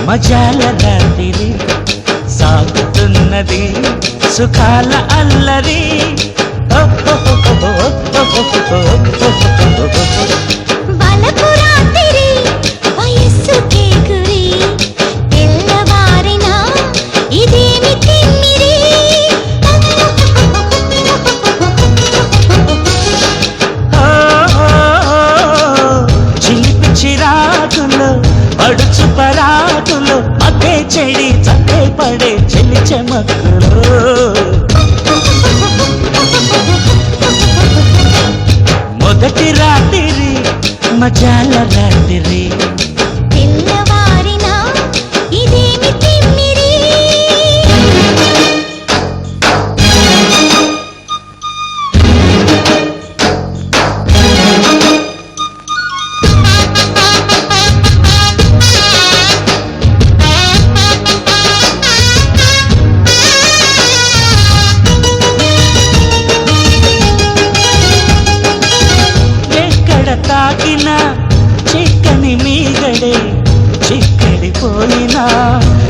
మజాల రాత్రి సాగుతున్నది సుఖాల అల్లరి వలపు రాత్రి వయస్సుకే గురి తెల్లవారిన ఇదేమి తిమ్మిరి చిలిపి చిరాకులు పడుచు పరాకులు అదే చెడి చక్కే పడే చెలి చెమక్కులు మొదటి రాత్రి మజాల రాత్రి తెల్లవారిన ఇదేమి తిమ్మిరి తాకిన చిక్కని మీగడే చిక్కడిపోయిన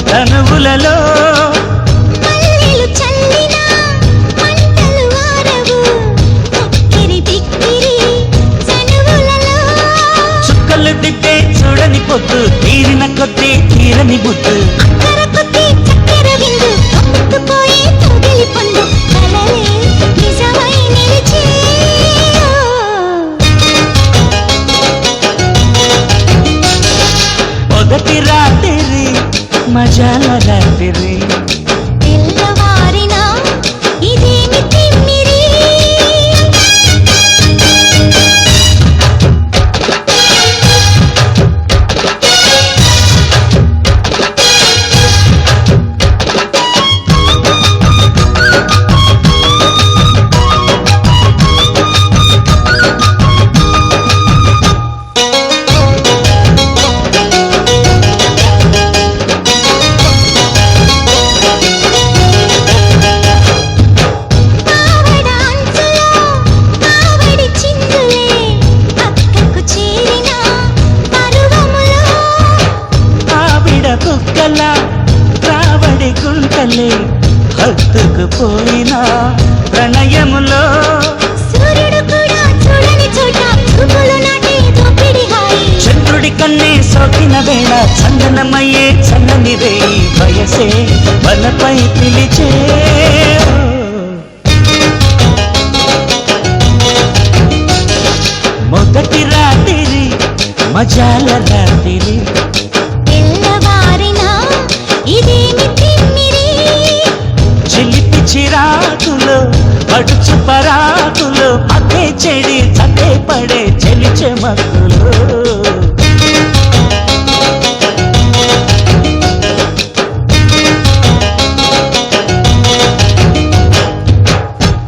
తనువులలో పల్లెలు చల్లిన మంటలు వారవు చక్కెరి బిక్కిరి సనువులలో చుక్కలు దిద్దే చూడని పొద్దు తీరిన కొద్దీ తీరని బుద్ధు అక్కర కొద్ది చక్కెర విందు కమ్ముకుపోయే తొగిలి పండు కలలే నిజమై నిలిచే మొదటి రాత్రి మజాల రాత్రి తెల్లవారిన ఇదేమి తిమ్మిరి కుక్కల రావడి గుంటలే హత్తుకుపోయిన ప్రణయములో సూర్యుడు కూడా చూడని చోట చూపులు నాటే దోపిడి హాయి చంద్రుడి కన్నే సోకిన వేళ చందనమయ్యే చల్లని రేయి వయసే వలపై పిలిచే మొదటి రాత్రి మజాల రాత్రి తెల్లవారిన ఇదేమి తిమ్మిరి చిలిపి చిరాకులు పడుచు పరాకులు అదే చెడి చదే పడే చెలి చెమక్కులు